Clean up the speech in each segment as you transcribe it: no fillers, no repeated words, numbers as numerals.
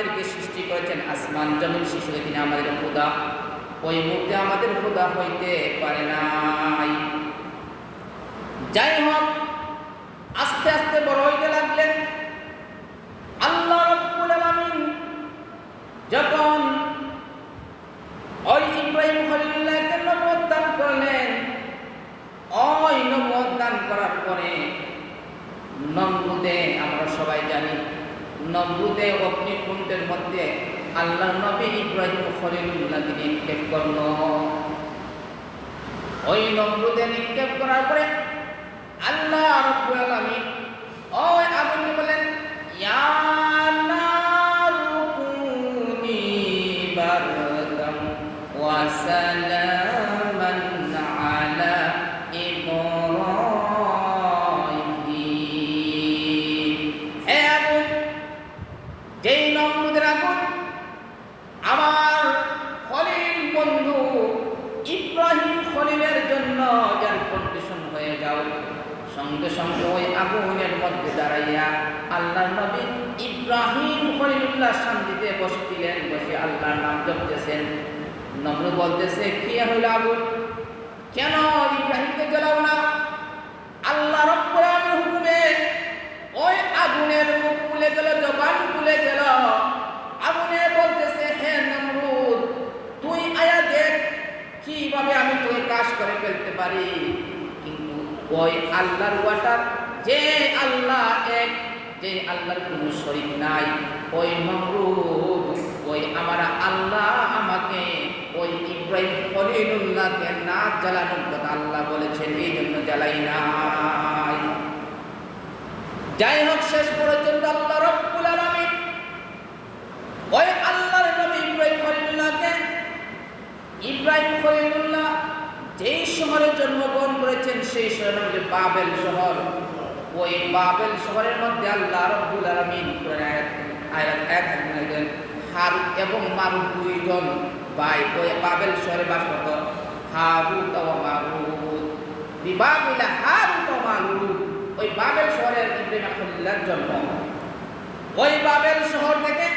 আমাদেরকে সৃষ্টি করেছেন, আসমান জমিন সৃষ্টি করে তিনি আমাদের খোদা, ওই মুহূর্তে আমাদের খোদা হইতে পারে নাই। যাই হোক, আস্তে আস্তে বড় হইতে লাগলেন। আল্লাহ রাব্বুল আলামিন যখন ওই ইব্রাহিম খলিলুল্লাহকে নবুয়ত দান করলেন, ওই নবুয়ত দান করার পরে নমরুদে, আমরা সবাই জানি নমরুদে অগ্নিকুণ্ডের মধ্যে আল্লাহ নবী ইব্রাহিম খলিলুল্লাহকে নিক্ষেপ করল। ওই নমরুদে নিক্ষেপ করার পরে আল্লাহ রাব্বুল আলামিন ওই আগুনকে বলেন, ইয়া নারু কুনি বারদাম ওয়া সালামান আলা ইব্রাহিম। হে আগুন, যেই নমরুদের আগুন আমার খলিল বন্ধু ইব্রাহিম খলিলের জন্য যার কন্ডিশন হয়ে যাও। সঙ্গে সঙ্গে ওই আগুনের মধ্যে দাঁড়াইয়া আল্লাহ নবী ইব্রাহিম খলিলুল্লাহ শান্তিতে বসছিলেন, বসে আল্লাহর নাম জপতেছেন। নমরুদ বলতেছে, কি হইল আগুন, কেন ইব্রাহিমকে জ্বালাও না? আল্লাহ রাব্বুল আলামিনের হুকুমে ওই আগুনের মুখ খুলে গেল, জবান খুলে গেল। আগুনে বলতেছে, হে নমরুদ, তুই আয়া দেখ কিভাবে আমি তোকে কাজ করে ফেলতে পারি। কিন্তু ওই আল্লাহর ওয়াটার, যে আল্লাহ এক, যে আল্লাহর কোনো শরীক নাই, ওই নমরুদ, ওই আমার আল্লাহ আমাকে ওই ইব্রাহিম খলিলুল্লাহকে না জ্বালানোর কথা আল্লাহ বলেছেন, এই জন্য জ্বালাই নাই। যাই হোক, শেষ পর্যন্ত আল্লাহ রাব্বুল আলামিন ওই আল্লাহর নবী ইব্রাহিম খলিলুল্লাহ যেই শহরে জন্মগ্রহণ করেছেন সেই শহরের নাম বাবেল শহর। ওই বাবেল শহরের মধ্যে আল্লাহ রাব্বুল আলামিন আয়াত এক হারুত এবং মারুত দুইজন ভাই ওই বাবেল শহরে বাস করত। হারুত ও মারুত, বিবাবিল হারুত ও মারুত, ওই বাবেল শহরের ইব্রাহিম খলিলুল্লাহর জন্ম। ওই বাবেল শহর থেকে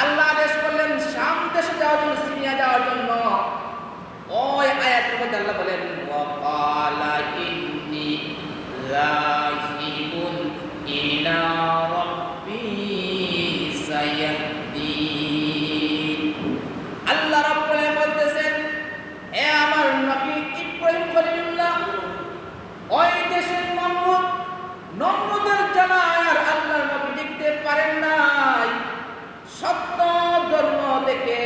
আল্লাহ আদেশ করলেন শাম দেশে যাওয়ার জন্য, সিরিয়া যাওয়ার জন্য। ওই আয়াতের মধ্যে আল্লাহ বলেন, ওয়াকালা ইন্নী যাহিবুন ইলা রাব্বি সায়াহদিন। আল্লাহ রাব্বুল আলামিন বলতেছেন, হে আমার নবী ইব্রাহিম খলিলুল্লাহ, ওই দেশের নমরুদের জ্বালায় আর আল্লাহর নবী দেখতে পারেন নাই। সত্য ধর্ম থেকে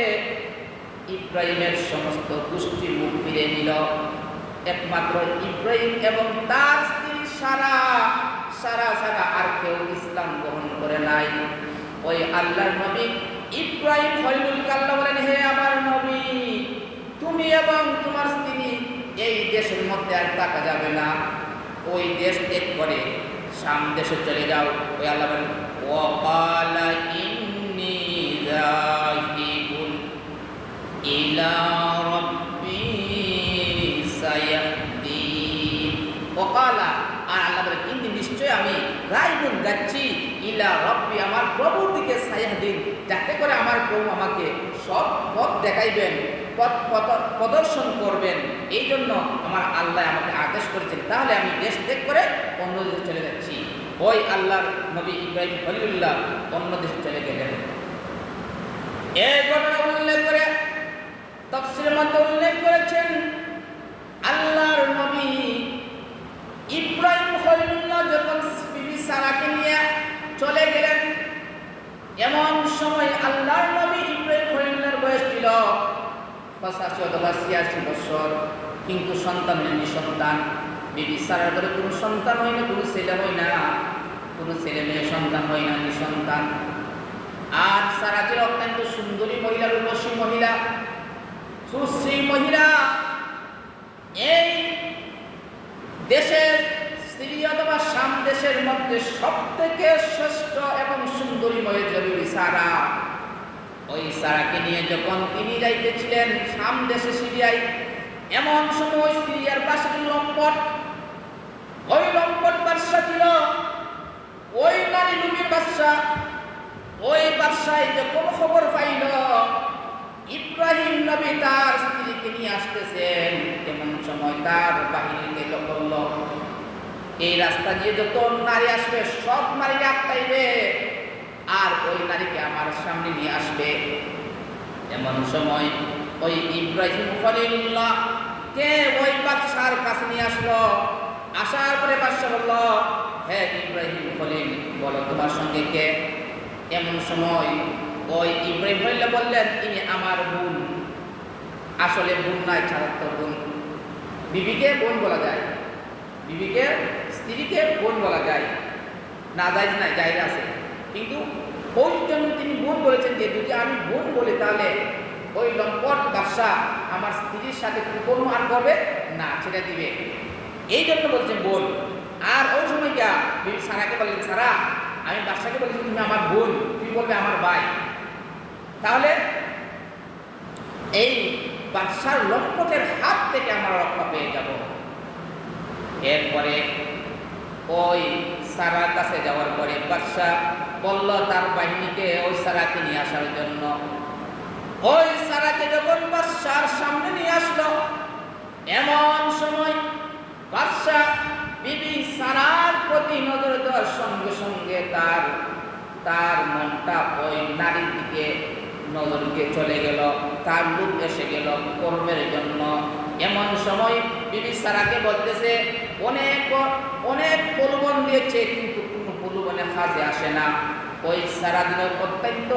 ইব্রাহিমের সমস্ত গোষ্ঠী মুখ ফিরে নিল। একমাত্র ইব্রাহিম এবং তার স্ত্রী সারা আর কেউ ইসলাম গ্রহণ করে নাই। ওই আল্লাহর নবী ইব্রাহিম খলিলুল্লাহ আল্লাহ বলেন, হে আমার নবী, তুমি এবং তোমার স্ত্রী এই দেশের মধ্যে আর থাকা যাবে না, ওই দেশ ত্যাগ করে শাম দেশে চলে যাও। ওই আল্লাহ বলেন, ওয়াকালা ইন্নী যাহিবুন ইলা রাব্বি সায়াহদিন। ওয়াকালা, আর আল্লাহ বলেন, ইন্নী নিশ্চয় আমি রাইবুন যাচ্ছি, ইলা রাব্বি আমার প্রভুর দিকে, সায়াহদিন যাতে করে আমার প্রভু আমাকে সব পথ দেখাইবেন, পথ প্রদর্শন করবেন। এই জন্য আমার আল্লাহ আমাকে আদেশ করেছেন, তাহলে আমি দেশ ত্যাগ করে অন্য দেশে চলে যাচ্ছি। ওই আল্লাহর নবী ইব্রাহিম খলিলুল্লাহ অন্য দেশে চলে গেলেন। এই ঘটনা উল্লেখ করে তাফসীরের মধ্যে উল্লেখ করেছেন, আল্লাহর নবী ইব্রাহিম খলিলুল্লাহ যখন বিবি সারাকে নিয়ে চলে গেলেন, এমন সময় আল্লাহর নবী ইব্রাহিম খলিলুল্লাহর বয়স ছিল 85 অথবা 86 বছর, কিন্তু সন্তান হয়নি। সন্তান বিবি সারার ঘরে কোনো সন্তান হয় না, কোনো ছেলে হয় না, কোনো ছেলে মেয়ে সন্তান হয় না, নিঃসন্তান। আর সারা ছিল অত্যন্ত সুন্দরী মহিলা, রূপসী মহিলা, সুশ্রী মহিলা। এই দেশের সিরিয়া অথবা শাম দেশের মধ্যে সব থেকে শ্রেষ্ঠ এবং সুন্দরী মহিলা বিবি সারা। ওই সারাকে নিয়ে যখন তিনি যাইতেছিলেন শাম দেশে সিরিয়ায়, এমন সময় সিরিয়ার পাশে লম্পট, ওই লম্পট বাদশা ছিল, ওই নারী লুবির বাদশা। ওই বাদশা বাদশাহ যখন খবর পাইল ইব্রাহিম নবী তার স্ত্রীকে নিয়ে আসতেছেন, এমন সময় তার বাহিনীকে করল এই রাস্তা দিয়ে যত নারী আসবে সব নারীকে আটকাইবে আর ওই নারীকে আমার সামনে নিয়ে আসবে। এমন সময় ওই ইব্রাহিম খলিলুল্লাহ কে ওই বাদশার কাছে নিয়ে আসলো। আসার পরে বাদশা বলল, হ্যাঁ ইব্রাহিম খলিল, বলো তোমার সঙ্গে কে? এমন সময় ওই ইব্রাহিম খলিল বললেন, তিনি আমার বোন। আসলে বোন নাই, ছাড়াত্ম বোন। বিবিকে বোন বলা যায়, বিবিকে স্ত্রীকে বোন বলা যায় না, যায় না, জায়গা আছে, কিন্তু ওই জন্য তিনি বোন বলেছেন যে যদি আমি বোন বলি তাহলে ওই লম্পট বাদশা আমার স্ত্রীর সাথে কোনো আর করবে না, ছেড়ে দিবে, এই জন্য বলছেন বোন। আর ওই সময় গিয়া বিবি সারাকে বললেন, সারা আমি বাদশাকে বলেছি তুমি আমার বোন, তুমি বলবে আমার ভাই। তাহলে এই বাদশার লম্পটের হাত থেকে আমরা রক্ষা পেয়ে যাব। এরপরে ওই সারার কাছে যাওয়ার পরে বাদশাহ বলল তার বাহিনীকে ওই সারাকে নিয়ে আসার জন্য। ওই সারাকে যখন বাদশার সামনে নিয়ে আসলো, এমন সময় বাদশাহ বিবি সারার প্রতি নজর দেওয়ার সঙ্গে সঙ্গে তার মনটা ওই নারীর দিকে নজরকে চলে গেল, তার লোক এসে গেল কর্মের জন্য। এমন সময় বিবি সারাকে বলতেছে, অনেক অনেক প্রলোভন দিয়েছে কিন্তু কোনো প্রলোভনে কাজে আসে না। ওই সারা দিনের অত্যন্ত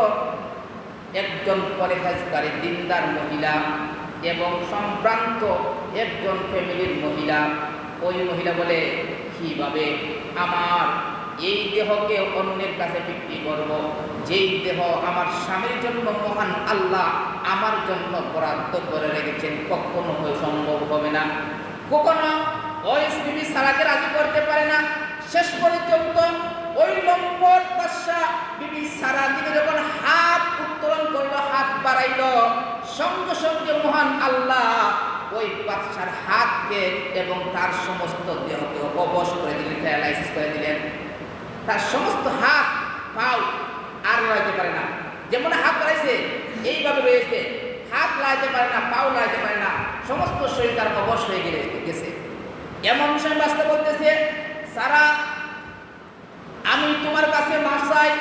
একজন পরেজগারী দিনদার মহিলা এবং সম্ভ্রান্ত একজন ফ্যামিলির মহিলা। ওই মহিলা বলে, কিভাবে আমার এই দেহকে অন্যের কাছে বিক্রি করব, যেই দেহ আমার স্বামীর জন্য মহান আল্লাহ আমার জন্য বরাদ্দ করে রেখেছেন, কখনো সম্ভব হবে না। কখনো ওই বিবি সারাকে রাজি করতে পারে না। শেষ পর্যন্ত ওই লম্পট বাদশাহ বিবি সারা দিকে যখন হাত উত্তোলন করলো, হাত বাড়াইল, সঙ্গে সঙ্গে মহান আল্লাহ ওই বাদশার হাতকে এবং তার সমস্ত দেহকে অবশ করে দিলেন, প্যারালাইসিস করে দিলেন। তার সমস্ত হাত পাও আর লড়াইতে পারে না, যেমন হাত বাড়াইছে এইভাবে রয়েছে, হাত লাগাইতে পারে না, পাও লাগাইতে পারে না, সমস্ত শরীর তার অবশ হয়ে গেছে। এমন সময় বাদশা বলতেছে, সারা আমি তোমার কাছে মাফ চাই,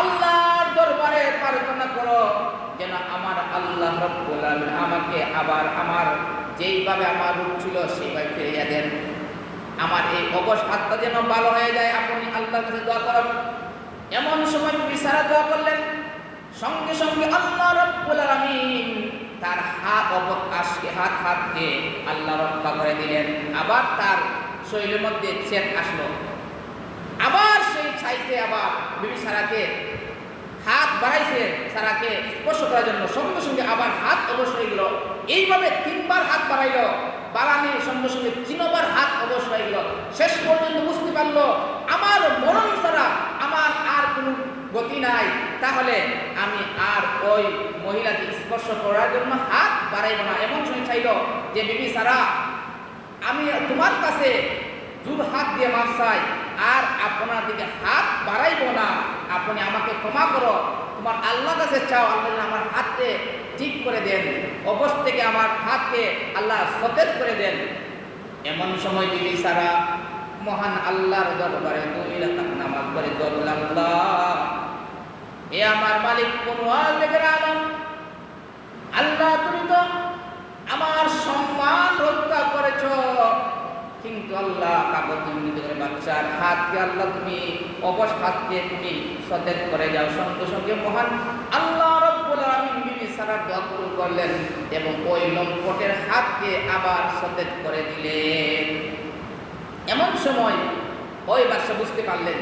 আল্লাহর দরবারে প্রার্থনা করো যেন আমার আল্লাহ রাব্বুল আলামিন আমাকে আবার আমার যেইভাবে আমার রূপ ছিল সেইভাবে ফিরিয়ে দেন, আমার এই অবশ হাতটা যেন ভালো হয়ে যায়, আপনি আল্লাহর কাছে দোয়া করেন। এমন সময় বিছারা দোয়া করলেন, সঙ্গে সঙ্গে আল্লাহ রাব্বুল আলামিন তার হাতকে আল্লাহ রক্ষা করে দিলেন। আবার তার শরীরের মধ্যে চেন আসলো, আবার সেই চাইতে আবার বিবি সারাকে হাত বাড়াইছে, সারাকে স্পর্শ করার জন্য, সঙ্গে সঙ্গে আবার হাত অবশ হয়ে গেল। এইভাবে তিনবার হাত বাড়াইল, বাড়ানি সঙ্গে সঙ্গে তিনবার হাত অবশ হয়ে গেল। শেষ পর্যন্ত বুঝতে পারলো আমার মরণ ছাড়া আমার আর কোনো গতি নাই, তাহলে আমি আর ওই মহিলাকে স্পর্শ করার জন্য হাত বাড়াইব না। এমন সময় চাইল যে বিবি সারা আমি তোমার কাছে দূর হাত দিয়ে মাফ চাই, আর আপনার দিকে হাত বাড়াইব না, আপনি আমাকে ক্ষমা করো, তোমার আল্লাহ কাছে চাও, আল্লাহ আমার হাতকে ঠিক করে দেন, অবশ থেকে আমার হাতকে আল্লাহ সতেজ করে দেন। এমন সময় বিবি সারা মহান আল্লাহর দরবারে 2 রাকাত নামাজ পড়ে দোয়া, আল্লাহ এ আমার মালিক কোনওয়ার লেগে আলম, আল্লাহ তুমি তো আমার সম্মান রক্ষা করেছ, কিন্তু আল্লাহ কাগজ তুমি করে বাচ্চার হাতকে আল্লাহ তুমি অবশ হাতকে তুমি সতেজ করে যাও। সঙ্গে সঙ্গে মহান আল্লাহ রাব্বুল আলামিন বিবি সারার দোয়া কবুল করলেন এবং ওই লম্পটের হাতকে আবার সতেজ করে দিলেন। এমন সময় ওই বাদশা বুঝতে পারলেন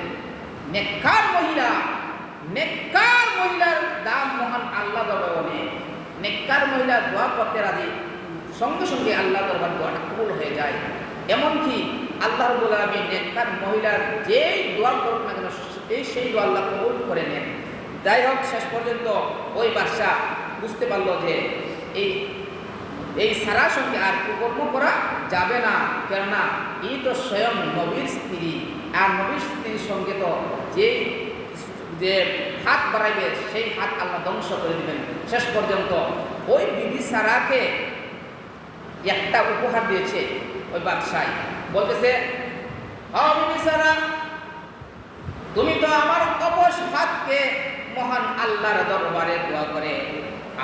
নেককার মহিলার দাম মহান আল্লাহ দরবারে অনেক। নেককার মহিলা দোয়া করতে রাজি, সঙ্গে সঙ্গে আল্লাহ দরবার দোয়াটা কবুল হয়ে যায়। এমনকি আল্লাহ রাব্বুল আলামিন নেককার মহিলার যেই দোয়া করুক না কেন সেই দোয়া আল্লাহ কবুল করে নেন। যাই হোক, শেষ পর্যন্ত ওই বাদশা বুঝতে পারলো যে এই সারার সঙ্গে আর কুকর্ম করা যাবে না, কেননা এই তো স্বয়ং নবীর স্ত্রী, আর নবীর স্ত্রীর সঙ্গে তো যে হাত বাড়াইবে সেই হাত আল্লাহ ধ্বংস করে দিবেন। শেষ পর্যন্ত ওই বিবি সারাকে একটা উপহার দিয়েছে ওই বাদশাহ, বলতেছে, হ্যাঁ বিবি সারা, তুমি তো আমার অবশ হাতকে মহান আল্লাহর দরবারে দোয়া করে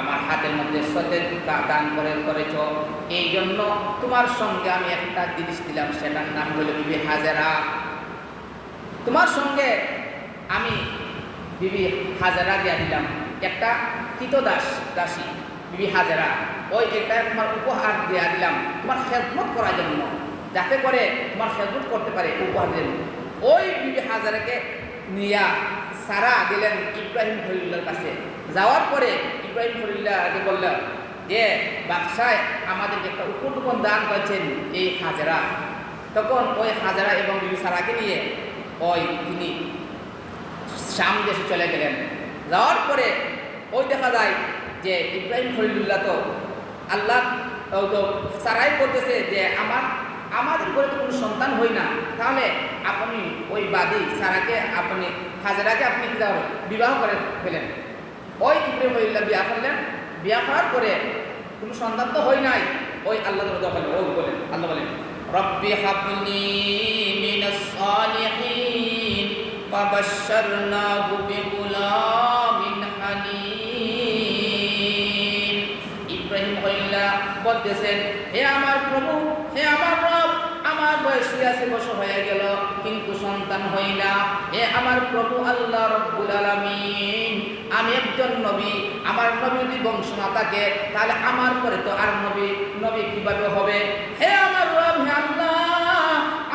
আমার হাতের মধ্যে সতেজতা দান করেছ, এই জন্য তোমার সঙ্গে আমি একটা জিনিস দিলাম, সেটার নাম হলো বিবি হাজেরা। তোমার সঙ্গে আমি বিবি হাজেরা দিয়ে দিলাম একটা দাসী বিবি হাজেরা, ওই এটা তোমার উপহার দিয়ে দিলাম তোমার খেদমত করার জন্য, যাতে করে তোমার খেদমত করতে পারে, উপহার দিলেন। ওই বিবি হাজেরাকে নিয়া সারা দিলেন ইব্রাহিম খলিলুল্লাহর কাছে। যাওয়ার পরে ইব্রাহিম খলিলুল্লাহকে বললেন যে বাদশাহ আমাদেরকে একটা উপঢৌকন দান করেছেন এই হাজেরা। তখন ওই হাজেরা এবং বিবি সারাকে নিয়ে তিনি শাম দেশে চলে গেলেন। যাওয়ার পরে ওই দেখা যায় যে ইব্রাহিম খলিলুল্লাহ তো আল্লাহ সারাই বলতেছে যে আমাদের ঘরে তো কোনো সন্তান হয় না, তাহলে আপনি ওই বাদী সারাকে আপনি হাজেরাকে আপনি বিবাহ করে ফেলেন। ওই ইব্রাহিম খলিলুল্লাহ বিয়া করলেন। বিয়া করার পরে কোনো সন্তান তো হয় নাই। ওই আল্লাহ বলেন, আল্লাহ বলেন, রব্বি হাবলি মিনাস সালিহিন ফাবাশশারনাহু বিগুলামিন হালিম। ইব্রাহিম খলিলুল্লাহ বলতেছেন, হে আমার প্রভু, হে আমার রব, আমার বয়স ৮৬ বছর হয়ে গেল কিন্তু সন্তান হই না। হে আমার প্রভু আল্লাহ রব্বুল আলামিন, আমি একজন নবী, আমার নবী যদি বংশ না থাকে তাহলে আমার পরে তো আর নবী কিভাবে হবে? হে আমার রব, হে আল্লাহ,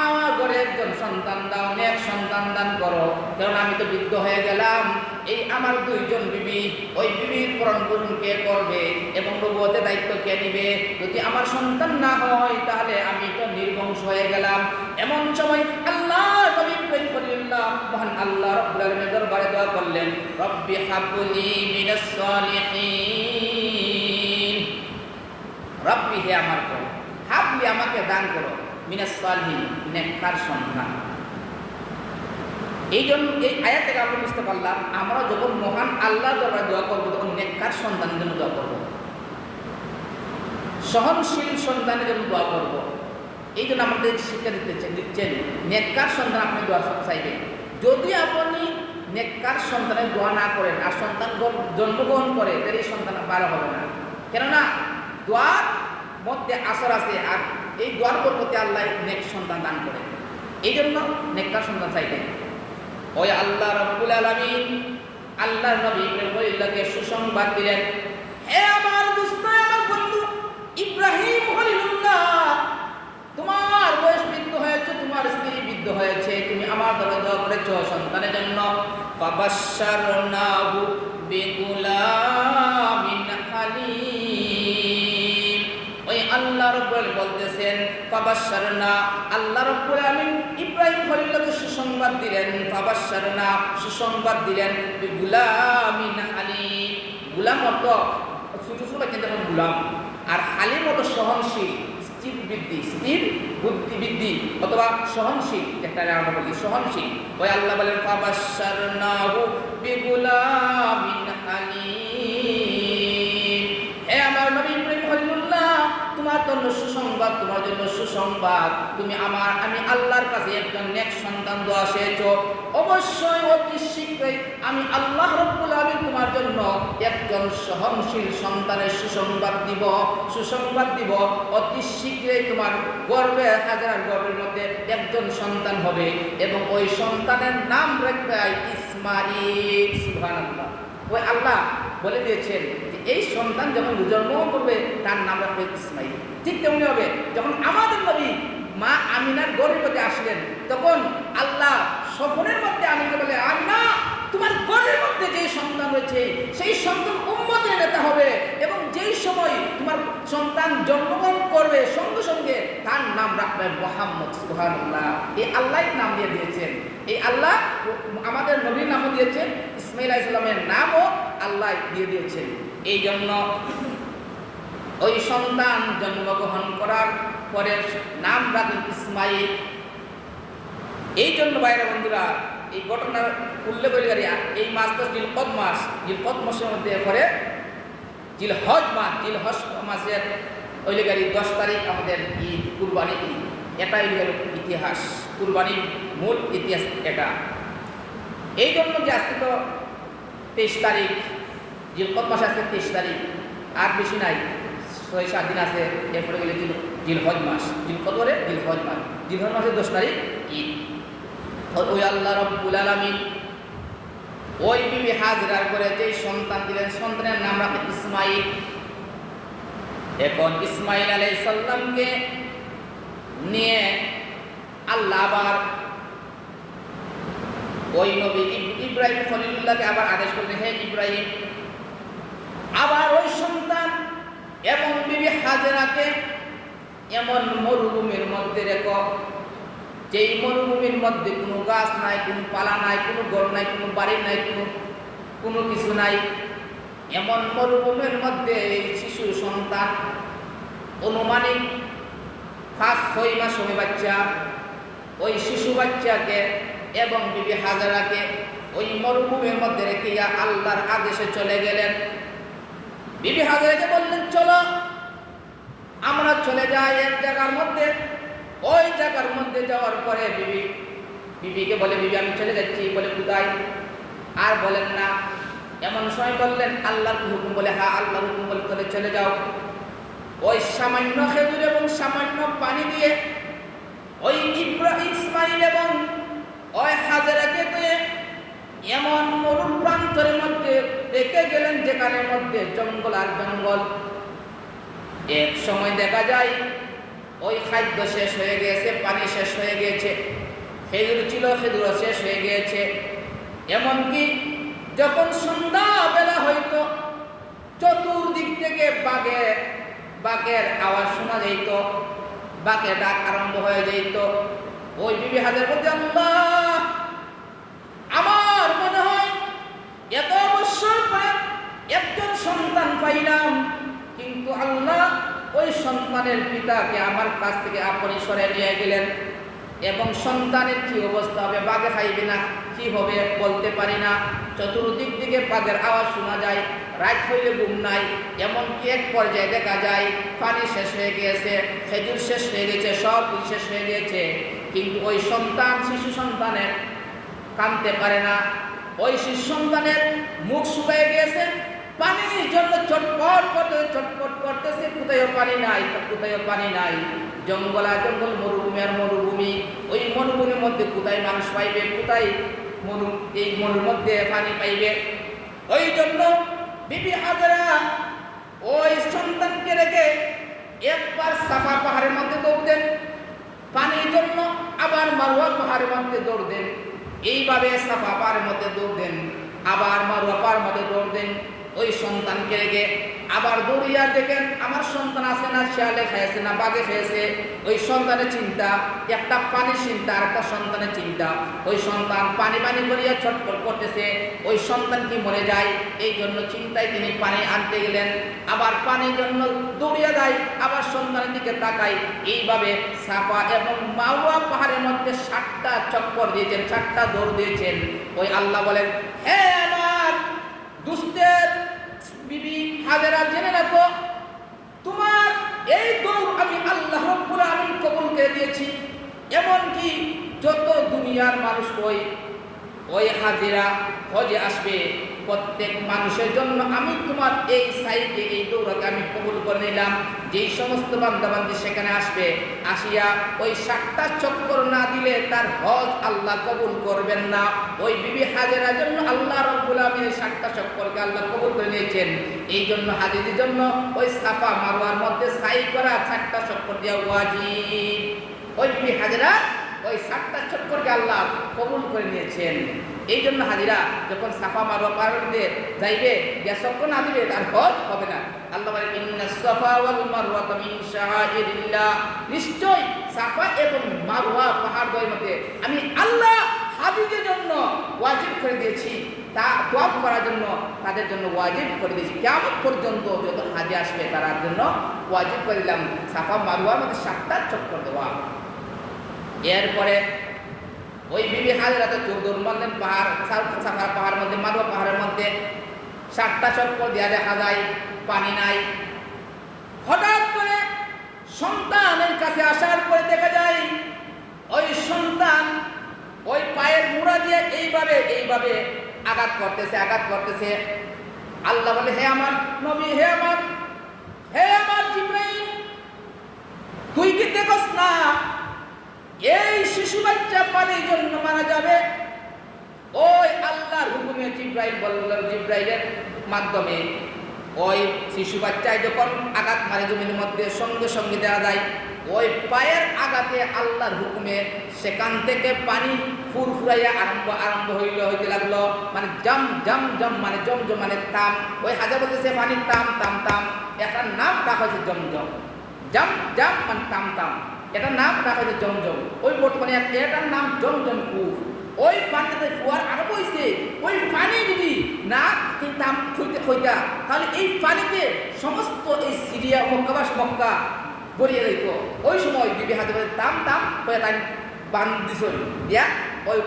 আমার ঘরে একজন সন্তান দাও, নেক সন্তান দান করো, কারণ আমি তো বৃদ্ধ হয়ে গেলাম। এই আমার দুইজন বিবি, ওই বিবির পরণ পোষণ কে করবে এবং নবুয়তের দায়িত্ব কে নিবে? যদি আমার সন্তান না হয় তাহলে আমি তো নির্বংশ হয়ে গেলাম। এমন সময় আল্লাহ নবী ইব্রাহিম খলিলুল্লাহ মহান আল্লাহ রব্বুল আলামিনের দরবারে দোয়া করলেন, রব্বি হাবলি মিনাস সালিহিন। রব্বি, হে আমার প্রভু, হাবলি আমাকে দান করো, মিনাস সালিহিন, নেককার সন্তান। এই জন্য এই আয়াত থেকে আমরা বুঝতে পারলাম আমরা যখন মহান আল্লাহ দরবারে দোয়া করবো তখন নেককার সন্তানের জন্য দোয়া করবো, সহনশীল সন্তানের জন্য দোয়া করবো। এই জন্য আমাদের শিক্ষা দিচ্ছেন নেককার সন্তান আপনি দোয়া চাইবেন। যদি আপনি নেককার সন্তানের দোয়া না করেন আর সন্তান জন্মগ্রহণ করে তাহলে এই সন্তান ভালো হবে না, কেননা দোয়ার মধ্যে আসর আছে, আর এই দোয়ার পরবর্তী আল্লাহ নেক সন্তান দান করে। এই জন্য নেককার সন্তান চাইবেন। ওই আল্লাহ রব্বুল আলামিন আল্লাহর নবী ইব্রাহিম খলিলুল্লাহকে সুসংবাদ দিলেন, হে আমার দোস্ত, আমার বন্ধু ইব্রাহিম খলিলুল্লাহ, তোমার বয়স বৃদ্ধ হয়েছে, তোমার স্ত্রী বৃদ্ধ হয়েছে, তুমি আমার দরবারে দোয়া করেছো সন্তানের জন্য। ফাবাশশারনাহু বিগুলামিন হালিম। ওই আল্লাহ রব্বুল আলামিন বলতেছেন ফাবাশশারনা, আল্লাহ রব্বুল আলামিন ইব্রাহিম খলিলুল্লাহকে সুসংবাদ দিলেন, ফাবাশশারনা সুসংবাদ দিলেন বিগুলামিন হালিম। গুলাম অর্থ ছোট ছোট বাচ্চাদের গুলাম, আর হালিম অর্থ সহনশীল, স্থির বুদ্ধি বৃদ্ধি অথবা সহনশীল, একটা আমরা বলি সহনশীল। ওই আল্লাহ বলেন ফাবাশশারনাহু বিগুলামিন হালিম। হে আমার নবী ইব্রাহিম খলিলুল্লাহ, তোমার জন্য সুসংবাদ, তোমার জন্য সুসংবাদ, আমি আল্লাহর কাছে একজন নেক সন্তান দোয়া চেয়েছো, অবশ্যই অতি শীঘ্রই আমি আল্লাহ রব্বুল আলামিন তোমার জন্য একজন সহনশীল সন্তানের সুসংবাদ দিব। অতি শীঘ্রই তোমার গর্ভে হাজার গর্ভের মধ্যে একজন সন্তান হবে এবং ওই সন্তানের নাম রাখবে ইসমাঈল। সুবহানাল্লাহ। ওই আল্লাহ বলে দিয়েছেন যে এই সন্তান যখন জন্ম করবে তার নাম রাখবে ইসমাঈল। ঠিক তেমনি হবে যখন আমাদের নবী মা আমিনার গর্ভের মধ্যে আসলেন, তখন আল্লাহ স্বপ্নের মধ্যে আমিনাকে বলে, আমিনা, তোমার গর্ভের মধ্যে যে সন্তান রয়েছে সেই সন্তান উম্মতের নেতা হবে এবং যেই সময় তোমার সন্তান জন্মগ্রহণ করবে সঙ্গে সঙ্গে তার নাম রাখবে মুহাম্মদ। সুবহানাল্লাহ। এই আল্লাহ নাম দিয়ে দিয়েছেন, এই আল্লাহ আমাদের নবীর নামও দিয়েছেন, ইসমাঈল আলাইহিস সালামের নামও আল্লাহ দিয়ে দিয়েছেন। এই জন্য ওই সন্তান জন্মগ্রহণ করার পরে নাম রাখলেন ইসমাঈল। এই জন্য বাইরে বন্ধুরা, এই ঘটনার উল্লেখ হইলে এই মাস তো জিলকদ মাস, জিলকদ মাসের মধ্যে পরে জিলহজ মাস, জিলহজ মাসের হইলে 10 তারিখ আমাদের ঈদ, কুরবানি ঈদ। এটাই হইল ইতিহাস, কুরবানির মূল ইতিহাস এটা। এই জন্য যে আজকে তো 23 তারিখ, জিলকদ মাস আজকে 23 তারিখ, আর বেশি নাই, 6-7 দিন আছে। এরপরে গেলে জিলহজ মাস, জিলকদ পরে জিলহজ মাস, জিলহজ মাসের 10 তারিখ ঈদ। ওই আল্লাহ রাব্বুল আলামিন ওই বিবি হাজরার করে যে সন্তান দিলেন, সন্তানের নাম রাখে ইসমাইল। এখন ইসমাইল আলাইহিস সালামকে নিয়ে আল্লাহ আবার ওই নবী ইব্রাহিম খলিলুল্লাহকে আবার আদেশ করলেন, হে ইব্রাহিম, আবার ওই সন্তান এবং বিবি হাজরাকে এমন মরুভূমির মধ্যে রেখো, যেই মরুভূমির মধ্যে কোনো গাছ নাই, কোনো পালা নাই, কোনো ঘর নাই, কোনো বাড়ি নাই, কোনো কিছু নাই। এমন মরুভূমির মধ্যে এই শিশু সন্তান, অনুমানিক 5-6 মাস সময় বাচ্চা, ওই শিশু বাচ্চাকে এবং বিবি হাজারাকে ওই মরুভূমির মধ্যে রেখে আল্লাহর আদেশে চলে গেলেন। বিবি হাজারাকে বললেন, চলো আমরা চলে যাই এক জায়গার মধ্যে। ওই জায়গার মধ্যে যাওয়ার পরে বিবিকে বলে, বিবি আমি চলে যাচ্ছি। বলে, কোথায়? আর বলেন না। এমন সময় বললেন, আল্লাহর হুকুম। বলে, হ্যাঁ আল্লাহর হুকুম। বলে, তাহলে চলে যাও। ওই সামান্য খেজুর এবং সামান্য পানি দিয়ে ওই ইসমাইল এবং ওই হাজেরাকে এমন মরু প্রান্তরের মধ্যে রেখে গেলেন, যেখানের মধ্যে জঙ্গল আর জঙ্গল। এক সময় দেখা যায় ওই খাদ্য শেষ হয়ে গিয়েছে, পানি শেষ হয়ে গিয়েছে, খেজুর ছিল খেজুরও শেষ হয়ে গিয়েছে। এমনকি যখন সন্ধ্যা বেলা হইতো, চতুর্দিক থেকে বাঘের আওয়াজ শোনা যাইত, বাঘের ডাক আরম্ভ হয়ে যাইত। ওই বিবি হাজার বলতে, আল্লাহ, আমার মনে হয় এত বছর পরে একজন সন্তান পাইলাম, কিন্তু আল্লাহ ওই সন্তানের পিতাকে আমার কাছ থেকে আপনি সরে নিয়ে গেলেন, এবং সন্তানের কি অবস্থা হবে, বাঘে খাইবে না কি হবে বলতে পারি না। চতুর্দিক দিকে বাঘের আওয়াজ শোনা যায়, রাত হইলে ঘুম নাই। এমনকি এক পর্যায়ে দেখা যায় পানি শেষ হয়ে গিয়েছে, খেজুর শেষ হয়ে গেছে, সব শেষ হয়ে গিয়েছে, কিন্তু ওই সন্তান, শিশু সন্তানের কাঁদতে পারে না। ওই শিশু সন্তানের মুখ শুকিয়ে গিয়েছে, পানির জন্য ছটপট করতেছে। কোথায় পানি নাই, কোথায় পানি নাই, জঙ্গল আর জঙ্গল, মরুভূমি আর মরুভূমি। ওই মরুভূমির মধ্যে কোথায় মানুষ পাইবে, কোথায় এই মরুর মধ্যে পানি পাইবে? ওই জন্য বিবি হাজরা ওই সন্তানকে রেখে একবার সাফা পাহাড়ের মধ্যে দৌড় দেন পানির জন্য, আবার মারওয়া পাহাড়ের মধ্যে দৌড় দেন। এইভাবে সাফা পাহাড়ের মধ্যে দৌড় দেন, আবার মারওয়া পাহাড়ের মধ্যে দৌড় দেন। ওই সন্তানকে রেখে আবার দৌড়িয়া দেখেন আমার সন্তান আছে না, শিয়ালে খেয়েছে না বাঘে খেয়েছে। ওই সন্তানের চিন্তা, একটা পানির চিন্তা আর একটা সন্তানের চিন্তা। ওই সন্তান পানি করিয়া ছটফট করতেছে, ওই সন্তান কি মরে যায়, এই জন্য চিন্তায় তিনি পানি আনতে গেলেন। আবার পানির জন্য দৌড়িয়া যায়, আবার সন্তানের দিকে তাকাই। এইভাবে সাফা এবং মারওয়া পাহাড়ের মধ্যে 7টা চক্কর দিয়েছেন, 7টা দৌড় দিয়েছেন। ওই আল্লাহ বলেন, হে আমার দুষ্টের বিবি হাজেরা, জেনে রাখো তোমার এই দৌড় আমি আল্লাহ রাব্বুল আলামিন কবুল করে দিয়েছি। এমনকি যত দুনিয়ার মানুষ ওই হাজেরা হজে আসবে, প্রত্যেক মানুষের জন্য আমি তোমার এই সাইডে এই দৌড়কে আমি কবুল করে নিলাম। যেই সমস্ত বান্দাবান্দি সেখানে আসবে, আসিয়া ওই 7টা চক্কর না দিলে তার হজ আল্লাহ কবুল করবেন না। ওই বিবি হাজেরার জন্য আল্লাহ রাব্বুল আলামিন 7টা চক্করকে আল্লাহ কবুল করে নিয়েছেন। এই জন্য হাজিদের জন্য ওই সাফা মারওয়ার মধ্যে সাই করা 7টা চক্কর দেওয়া ওয়াজিব। ওই বিবি হাজেরা ওই 7টা চক্করকে আল্লাহ কবুল করে নিয়েছেন। এই জন্য হাজিরা যখন সাফা মারওয়া পাহাড়ে যাইবে, যে চক্কর না দিবে তার হজ হবে না। আল্লাহ বলেন, ইন্নাস সাফা ওয়াল মারওয়াতা মিন শাআইরিল্লাহ, নিশ্চয় সাফা এবং মারওয়া পাহাড় দ্বয়ের মধ্যে আমি আল্লাহ হাজিদের জন্য ওয়াজিব করে দিয়েছি, তা তওয়াফ করার জন্য তাদের জন্য ওয়াজিব করে দিয়েছি। কিয়ামত পর্যন্ত যত হাজি আসবে তার জন্য ওয়াজিব করে দিলাম সাফা মারওয়ার মধ্যে 7টা চক্কর দেওয়া। এরপরে ওই বিবি হাজেরা তো দৌড় মারলেন পাহাড়, সাফার পাহাড়ের মধ্যে, মারওয়া পাহাড়ের মধ্যে 7টা চক্কর দেওয়া দেখা যায়, পানি নাই। হঠাৎ করে সন্তানের কাছে আসার পরে দেখা যায় ওই সন্তান ওই পায়ের মুড়া দিয়ে এইভাবে আঘাত করতেছে। আল্লাহ বলে, হে আমার নবী, হে আমার জিবরাইল, তুই কি দেখছ না এই শিশু বাচ্চা পানির জন্য মারা যাবে? ওই আল্লাহর হুকুমে জিবরাইলের মাধ্যমে ওই শিশু বাচ্চায় যখন আঘাত মারে জমির মধ্যে, সঙ্গে সঙ্গে দেওয়া যায় ওই পায়ের আঘাতে আল্লাহর হুকুমে সেখান থেকে পানি ফুরফুরাইয়া আরম্ভ হইতে লাগলো। মানে জম মানে জমজম মানে তাম। ওই হাজার বলতেছে পানির তাম। এটার নাম রাখা হয়েছে জমজম। জম মানে তাম, এটার নাম রাখা হয়েছে জমজম। ওই বর্তমানে এটার নাম জমজম কূপ। ওই পানিতে ফুয়ার আরম্ভ হয়েছে। ওই পানি যদি না তাম হইতা, তাহলে এই পানিতে সমস্ত এই সিরিয়া মক্কা গড়িয়ে দিত। ওই সময় বিবি হাজেরা তাম হয়ে তাই বান দিছ দিয়া ওই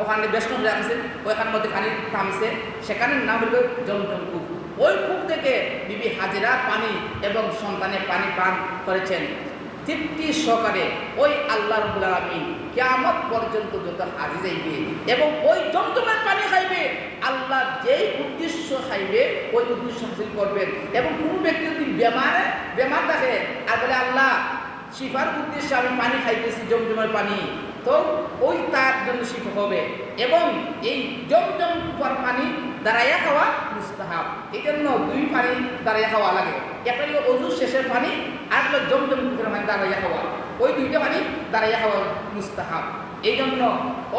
ওখানে বেষ্টন রাখছে, ওইখানের মধ্যে পানি থামছে, সেখানের নাম হলো জমজম কূপ। ওই কূপ থেকে বিবি হাজেরা পানি এবং সন্তানের পানি পান করেছেন তৃপ্তি সহকারে। ওই আল্লাহ রাব্বুল আলামিন কিয়ামত পর্যন্ত যত হাজি যাইবে এবং ওই জমজমের পানি খাইবে, আল্লাহ যেই উদ্দেশ্য খাইবে ওই উদ্দেশ্য হাসিল করবেন। এবং কোনো ব্যক্তি যদি বেমার থাকে আর বলে আল্লাহ শিফার উদ্দেশ্যে আমি পানি খাইতেছি জমজমের পানি, তো ওই তার জন্য শিফা হবে। এবং এই জমজম কূপের পানি দাঁড়াইয়া খাওয়া মুস্তাহাব। এই জন্য 2 পানি দাঁড়াইয়া খাওয়া লাগে। একটা হলো ওযু শেষের পানি, আর হলো জমজম কূপের পানি দাঁড়াইয়া খাওয়া। ওই 2টা পানি দাঁড়াইয়া খাওয়া মুস্তাহাব। এই জন্য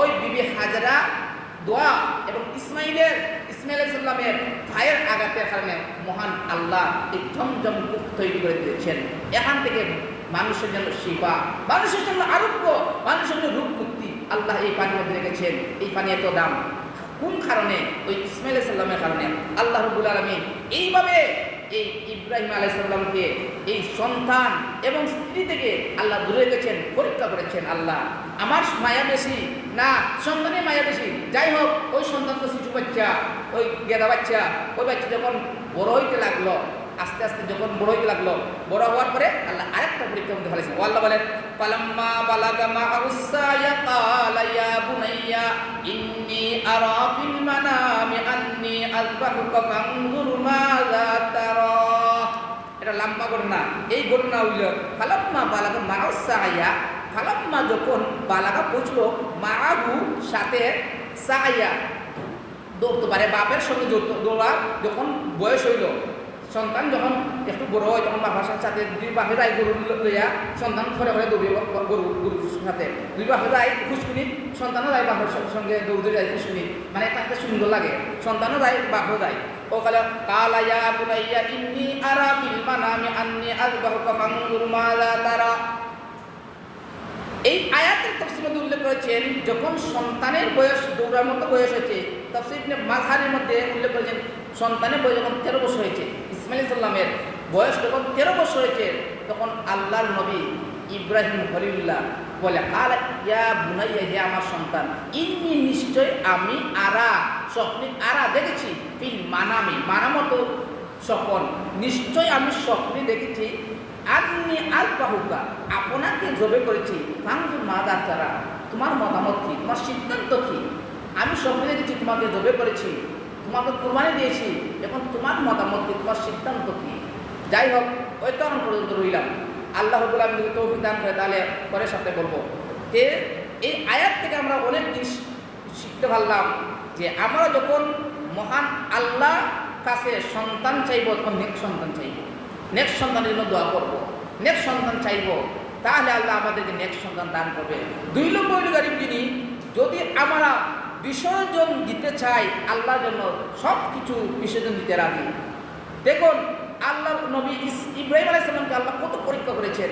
ওই বিবি হাজেরা দোয়া এবং ইসমাইল আলাইহিস সালামের ভাইয়ের আঘাতের কারণে মহান আল্লাহ এই জমজম কূপ তৈরি করে দিয়েছেন। এখান থেকে মানুষের জন্য শিফা, মানুষের জন্য আরোগ্য, মানুষের জন্য রোগ মুক্তি আল্লাহ এই পানির মধ্যে রেখেছেন। এই পানি এত দাম কোন কারণে? ওই ইসমাইল আলাইহিস সালামের কারণে। আল্লাহ রাব্বুল আলামিন এইভাবে এই ইব্রাহিম আলাইহিস সালামকে এই সন্তান এবং স্ত্রী থেকে আল্লাহ দূরে রেখেছেন, পরীক্ষা করেছেন। আল্লাহ আমার মায়া বেশি না সন্তানের মায়া বেশি? যাই হোক, ওই সন্তান তো শিশু বাচ্চা, ওই গেদা বাচ্চা, ওই বাচ্চা যখন বড় হইতে লাগলো, আস্তে আস্তে যখন বড় হইতে লাগলো, বড় হওয়ার পরে আল্লাহ আরেকটা পরীক্ষা মধ্যে ফেলেছেন। ও আল্লাহ বলেন, ফালাম্মা বালাগা মা'উস-সা'য়া ক্বালা ইয়া বুনাইয়া ইন্নী আরা ফিল মানামি আন্নী আযবাহুকা ফানজুর মাযা তারা। এটা লম্বা ঘটনা। এই ঘটনা হইল ফালাম্মা বালাগা মা'উস-সা'য়া, ফালাম্মা যখন বালাগা পৌঁছলো, মা'আহু সাথে, সা'য়া দৌড়তে পারে, বাপের সঙ্গে দৌড়া যখন বয়স হইল, সন্তান যখন একটু বড় হয় তখন বাবার সাথে 2 বাপে যায় গরু লইয়া, সন্তান ঘরে দৌড়ে গরুর সাথে 2 বাপে যায় খুশকুনি, সন্তানও যায় বাপের সঙ্গে দৌড়ে যায় খুশকুনি, মানে একটা সুন্দর লাগে। সন্তানও যায়, বাপও যায়। ও কালা ইয়া বুনাইয়া ইন্নী আরা ফিল মানামি আন্নী আযবাহুকা ফানজুর মাযা তারা। এই আয়াতের তাফসীরে উল্লেখ করেছেন যখন সন্তানের বয়স দৌড়ার মতো বয়স হয়েছে, তাফসীর ইবনে মাযহারের মধ্যে উল্লেখ করেছেন সন্তানের বয়স যখন 13 বছর হয়েছে, ইসমাইল আলাইহিস সালামের বয়স যখন 13 বছর হয়েছে, তখন আল্লাহর নবী ইব্রাহিম খলিলুল্লাহ বলে, কালা ইয়া বুনাইয়া, হে আমার সন্তান, ইন্নী নিশ্চয় আমি আরা স্বপ্নে, আরা দেখেছি, ফিল মানামি মানামত স্বপন, নিশ্চয় আমি স্বপ্নে দেখেছি, আন্নী আযবাহুকা আপনাকে জবে করেছি, ফানজুর মাযা তারা তোমার মতামত কি, তোমার সিদ্ধান্ত কি? আমি স্বপ্নে দেখেছি তোমাকে জবে করেছি, তোমাকে কুরবানি দিয়েছি, এখন তোমার মতামত কি, তোমার সিদ্ধান্ত কি? যাই হোক, ওই তখন পর্যন্ত রইলাম। আল্লাহ রাব্বুল আলামিন যদি তৌফিক দান করে তাহলে পরের সাথে বলবো যে এই আয়াত থেকে আমরা অনেক জিনিস শিখতে পারলাম যে আমরা যখন মহান আল্লাহ কাছে সন্তান চাইব, তখন নেক্সট সন্তান চাইব, নেক্সট সন্তানের জন্য দোয়া করবো, নেক্সট সন্তান চাইব, তাহলে আল্লাহ আমাদেরকে নেক্সট সন্তান দান করবে। 2 নম্বর গরিব যিনি, যদি আমরা বিসর্জন দিতে চাই আল্লাহর জন্য, সব কিছু বিসর্জন দিতে রাজি। দেখুন আল্লাহর নবী ইব্রাহিম আলাইহিস সালামকে আল্লাহ কত পরীক্ষা করেছেন।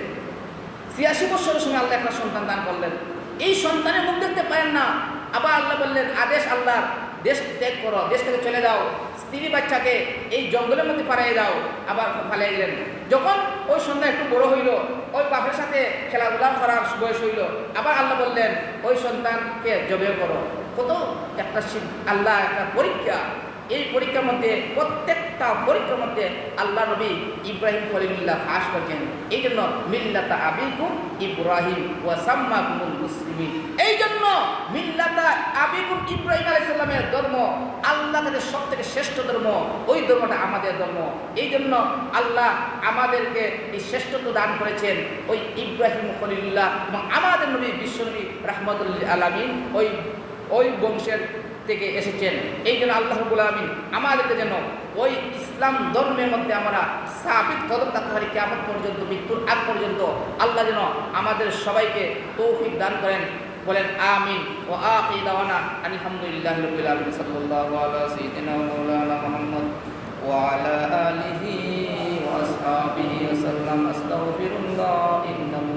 86 বছরের সময় আল্লাহ একটা সন্তান দান করলেন। এই সন্তানের মুখ দেখতে পারেন না, আবার আল্লাহ বললেন, আদেশ আল্লাহর দেশ ত্যাগ করো, দেশ থেকে চলে যাও, স্ত্রী বাচ্চাকে এই জঙ্গলের মধ্যে পাঠিয়ে দাও। আবার পালিয়ে গেলেন। যখন ওই সন্তান একটু বড় হইল, ওই বাপের সাথে খেলাধুলা করার বয়স হইল, আবার আল্লাহ বললেন ওই সন্তানকে জবে করো। কত একটা আল্লাহ একটা পরীক্ষা। এই পরীক্ষার মধ্যে প্রত্যেকটা পরীক্ষার মধ্যে আল্লাহ নবী ইব্রাহিম খলিলুল্লাহ ফাঁস করছেন। এই জন্য মিল্লাতা আবিকুম ইব্রাহিম ওয়া সাম্মাকুমুল মুসলিমিন। এই জন্য মিল্লাতা আবিকুম ইব্রাহিম আলাইহিস সালামের ধর্ম আল্লাহ তাদের সব থেকে শ্রেষ্ঠ ধর্ম, ওই ধর্মটা আমাদের ধর্ম। এই জন্য আল্লাহ আমাদেরকে এই শ্রেষ্ঠত্ব দান করেছেন ওই ইব্রাহিম খলিলুল্লাহ এবং আমাদের নবী বিশ্বনবী রাহমাতুল আলামিন ওই বংশের থেকে এসেছেন। এই জন্য আল্লাহ রাব্বুল আলামিন আমাদেরকে যেন ওই ইসলাম ধর্মের মধ্যে আমরা সাবিত কদম থাকতে পারি কিয়ামত পর্যন্ত, মৃত্যুর আগ পর্যন্ত। আল্লাহ যেন আমাদের সবাইকে তৌফিক দান করেন। বলেন আমিন। ওয়া আখিরু দাওয়ানা আলহামদুলিল্লাহি রাব্বিল আলামিন। সাল্লাল্লাহু আলা সাইয়্যিদিনা ওয়া মাওলানা মুহাম্মদ ওয়া আলা আলিহি ওয়া আসহাবিহি ওয়া সাল্লাম। আস্তাগফিরুল্লাহ ইন্নাহু